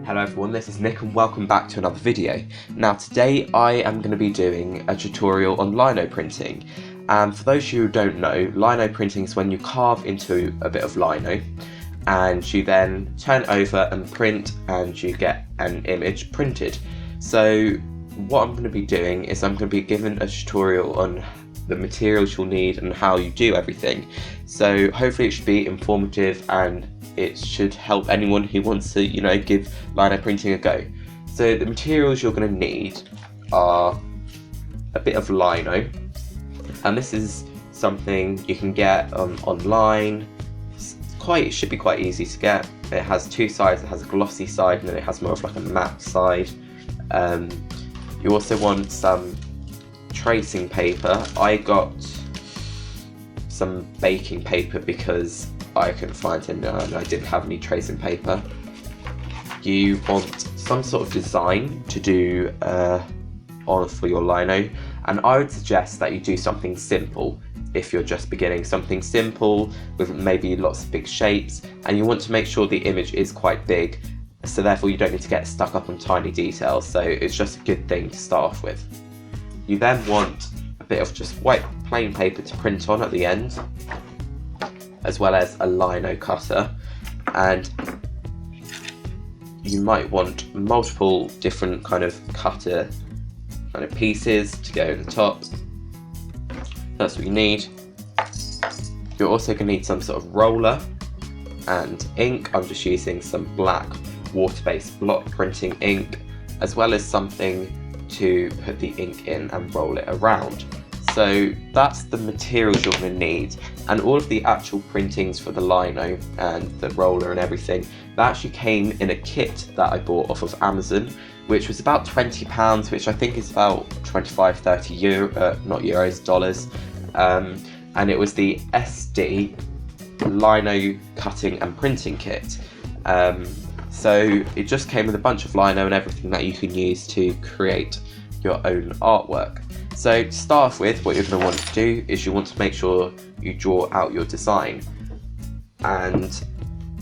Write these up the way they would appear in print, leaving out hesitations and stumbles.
Hello everyone, this is Nick and welcome back to another video. Now today I am going to be doing a tutorial on lino printing, and for those of you who don't know, lino printing is when you carve into a bit of lino and you then turn it over and print and you get an image printed. So what I'm going to be doing is I'm going to be given a tutorial on the materials you'll need and how you do everything. So hopefully it should be informative and it should help anyone who wants to, give lino printing a go. So the materials you're going to need are a bit of lino, and this is something you can get online. It should be quite easy to get. It has two sides. It has a glossy side and then it has more of like a matte side. You also want some tracing paper. I got some baking paper because I couldn't find any and I didn't have any tracing paper. You want some sort of design to do for your lino, and I would suggest that you do something simple if you're just beginning. Something simple with maybe lots of big shapes, and you want to make sure the image is quite big, so therefore you don't need to get stuck up on tiny details, so it's just a good thing to start off with. You then want a bit of just white plain paper to print on at the end, as well as a lino cutter, and you might want multiple different kind of cutter pieces to go in the top. That's what you need. You're also going to need some sort of roller and ink. I'm just using some black water-based block printing ink, as well as something to put the ink in and roll it around. So that's the materials you're going to need, and all of the actual printings for the lino and the roller and everything, that actually came in a kit that I bought off of Amazon, which was about £20, which I think is about 25-30 not euros, dollars, and it was the SD lino cutting and printing kit. So it just came with a bunch of lino and everything that you can use to create your own artwork. So to start off with, what you're going to want to do is you want to make sure you draw out your design. And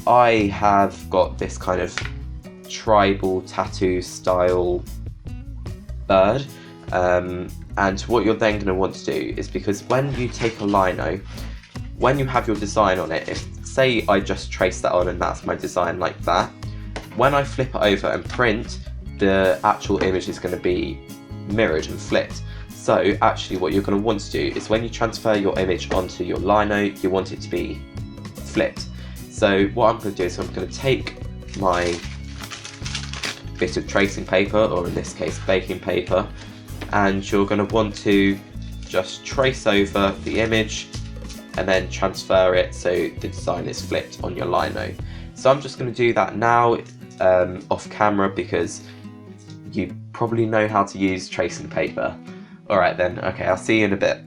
I have got this kind of tribal tattoo style bird. And what you're then going to want to do is, because when you take a lino, when you have your design on it, if say I just trace that on and that's my design like that, when I flip it over and print, the actual image is going to be mirrored and flipped. So actually what you're going to want to do is when you transfer your image onto your lino, you want it to be flipped. So what I'm going to do is I'm going to take my bit of tracing paper, or in this case baking paper, and you're going to want to just trace over the image and then transfer it so the design is flipped on your lino. So I'm just going to do that now off camera, because you probably know how to use tracing paper. Alright then, okay, I'll see you in a bit.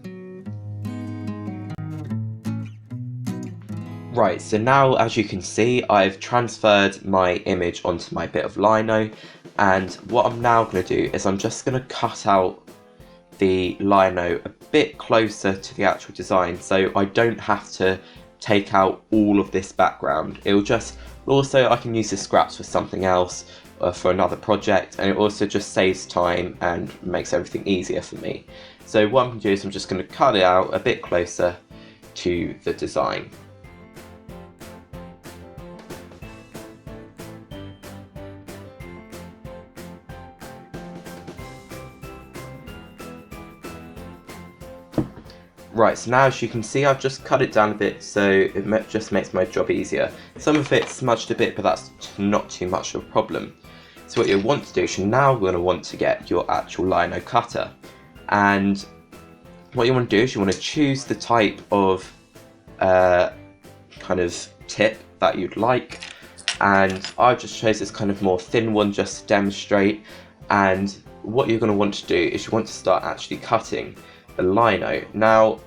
Right, so now as you can see, I've transferred my image onto my bit of lino, and what I'm now going to do is I'm just going to cut out the lino a bit closer to the actual design, so I don't have to take out all of this background. Also I can use the scraps for something else, for another project, and it also just saves time and makes everything easier for me. So what I'm going to do is I'm just going to cut it out a bit closer to the design. Right, so now as you can see, I've just cut it down a bit, so it just makes my job easier. Some of it smudged a bit, but that's not too much of a problem. So what you want to do is you're now going to want to get your actual lino cutter, and what you want to do is you want to choose the type of kind of tip that you'd like, and I've just chose this kind of more thin one just to demonstrate. And what you're going to want to do is you want to start actually cutting the lino. Now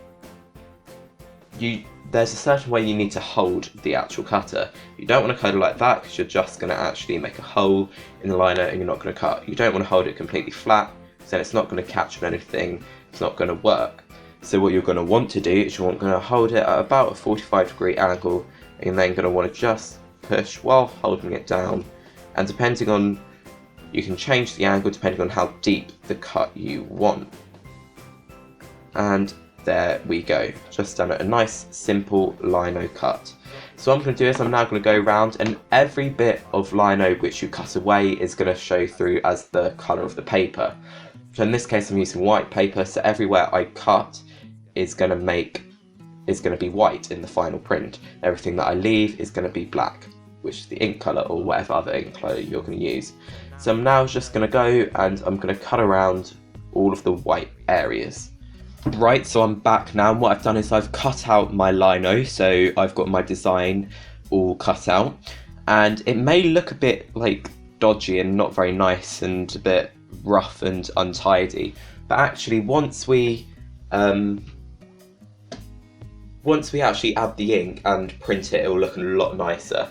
there's a certain way you need to hold the actual cutter. You don't want to cut it like that, because you're just going to actually make a hole in the lino and you're not going to cut. You don't want to hold it completely flat, so it's not going to catch on anything, it's not going to work. So what you're going to want to do is you're going to hold it at about a 45-degree angle, and then going to want to just push while holding it down and depending on, you can change the angle depending on how deep the cut you want. And there we go, just done a nice simple lino cut. So what I'm going to do is I'm now going to go around, and every bit of lino which you cut away is going to show through as the colour of the paper. So in this case I'm using white paper, so everywhere I cut is going to be white in the final print. Everything that I leave is going to be black, which is the ink colour or whatever other ink colour you're going to use. So I'm now just going to go and I'm going to cut around all of the white areas. Right, so I'm back now, and what I've done is I've cut out my lino, so I've got my design all cut out, and it may look a bit like dodgy and not very nice and a bit rough and untidy, but actually once we actually add the ink and print it, will look a lot nicer.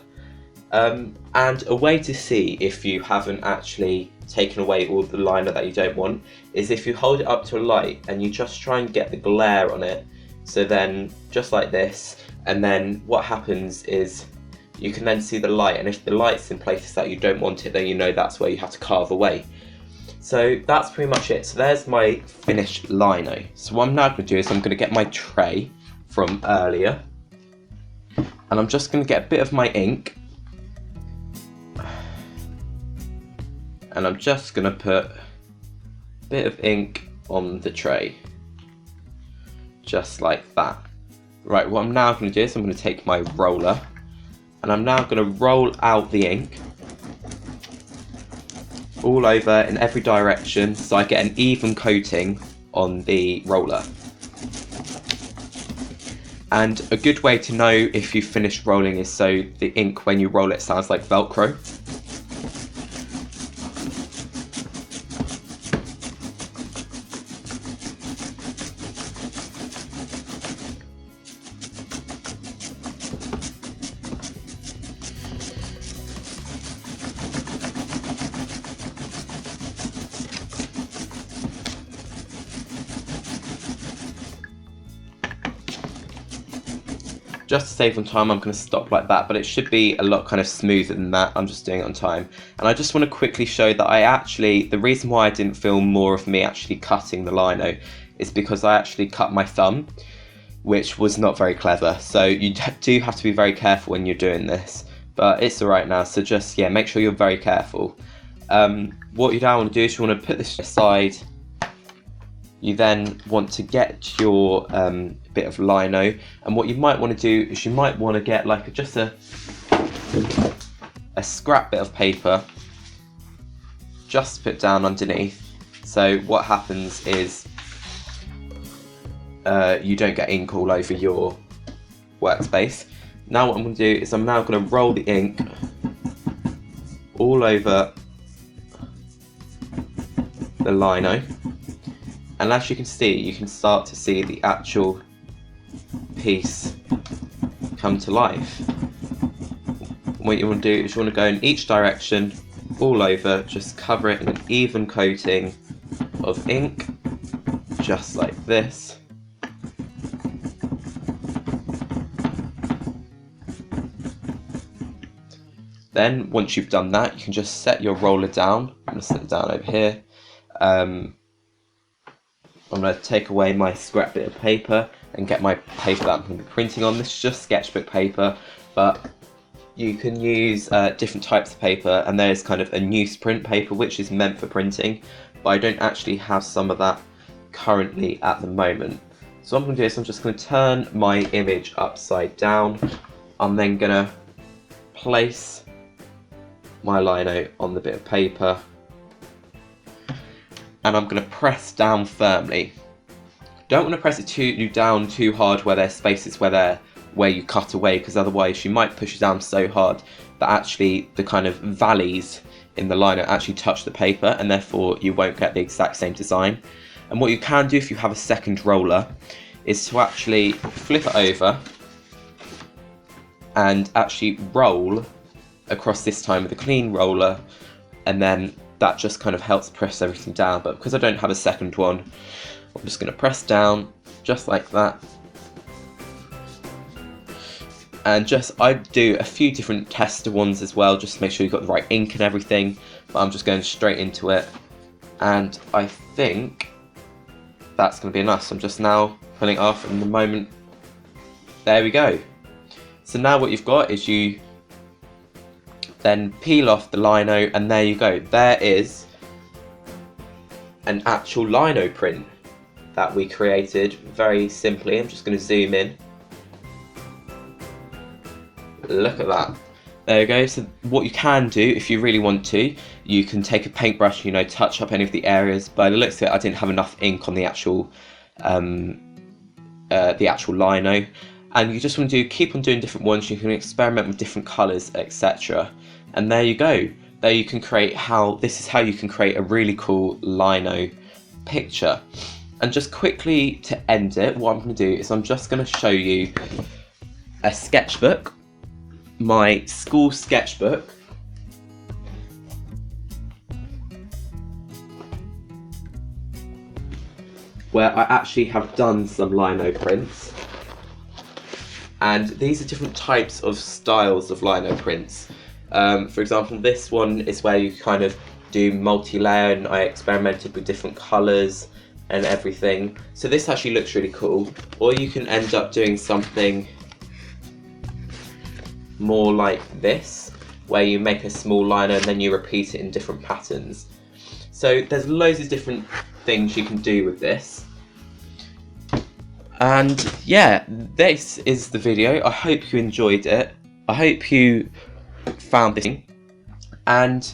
And a way to see if you haven't actually taken away all the lino that you don't want is if you hold it up to a light and you just try and get the glare on it. So then just like this, and then what happens is you can then see the light, and if the light's in places that you don't want it, then you know that's where you have to carve away. So that's pretty much it. So there's my finished lino. So what I'm now going to do is I'm going to get my tray from earlier, and I'm just going to get a bit of my ink, and I'm just going to put a bit of ink on the tray, just like that. Right, what I'm now going to do is I'm going to take my roller, and I'm now going to roll out the ink all over in every direction so I get an even coating on the roller. And a good way to know if you've finished rolling is so the ink, when you roll it, sounds like Velcro. Just to save on time, I'm going to stop like that, but it should be a lot kind of smoother than that. I'm just doing it on time. And I just want to quickly show that the reason why I didn't film more of me actually cutting the lino is because I actually cut my thumb, which was not very clever. So you do have to be very careful when you're doing this, but it's alright now. So just, yeah, make sure you're very careful. What you now want to do is you want to put this aside. You then want to get your bit of lino, and what you might want to do is you might want to get like just a scrap bit of paper, just put down underneath. So what happens is you don't get ink all over your workspace. Now what I'm going to do is I'm now going to roll the ink all over the lino. And as you can see, you can start to see the actual piece come to life. What you want to do is you want to go in each direction, all over, just cover it in an even coating of ink, just like this. Then, once you've done that, you can just set your roller down. I'm going to set it down over here. I'm going to take away my scrap bit of paper and get my paper that I'm going to be printing on. This is just sketchbook paper, but you can use different types of paper, and there's kind of a newsprint paper which is meant for printing, but I don't actually have some of that currently at the moment. So what I'm going to do is I'm just going to turn my image upside down. I'm then going to place my lino on the bit of paper, and I'm going to press down firmly. Don't want to press it down too hard where there's spaces where you cut away, because otherwise you might push it down so hard that actually the kind of valleys in the lino actually touch the paper, and therefore you won't get the exact same design. And what you can do if you have a second roller is to actually flip it over and actually roll across, this time with a clean roller, and then that just kind of helps press everything down. But because I don't have a second one, I'm just going to press down just like that. And I do a few different tester ones as well, just to make sure you've got the right ink and everything, but I'm just going straight into it, and I think that's going to be enough. So I'm just now pulling it off, and the moment, there we go. So now what you've got is you then peel off the lino, and there you go. There is an actual lino print that we created very simply. I'm just going to zoom in. Look at that. There you go. So what you can do, if you really want to, you can take a paintbrush, you know, touch up any of the areas. By the looks of it, I didn't have enough ink on the actual lino. And you just want to keep on doing different ones. You can experiment with different colours, etc. And there you go. There you can create this is how you can create a really cool lino picture. And just quickly to end it, what I'm going to do is I'm just going to show you a sketchbook, my school sketchbook. Where I actually have done some lino prints. And these are different types of styles of lino prints. For example, this one is where you kind of do multi-layer, and I experimented with different colours and everything. So this actually looks really cool. Or you can end up doing something more like this, where you make a small lino and then you repeat it in different patterns. So there's loads of different things you can do with this. And yeah, this is the video. I hope you enjoyed it. I hope you found this. And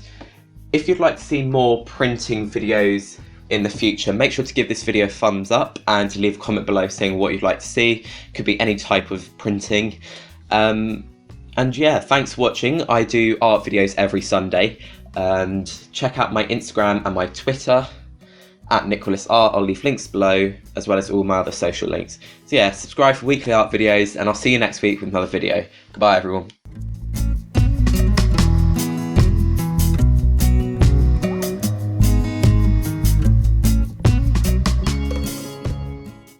if you'd like to see more printing videos in the future, make sure to give this video a thumbs up and leave a comment below saying what you'd like to see. Could be any type of printing. And yeah, thanks for watching. I do art videos every Sunday. And check out my Instagram and my Twitter at NicholasArt. I'll leave links below, as well as all my other social links. So yeah, subscribe for weekly art videos, and I'll see you next week with another video. Goodbye everyone.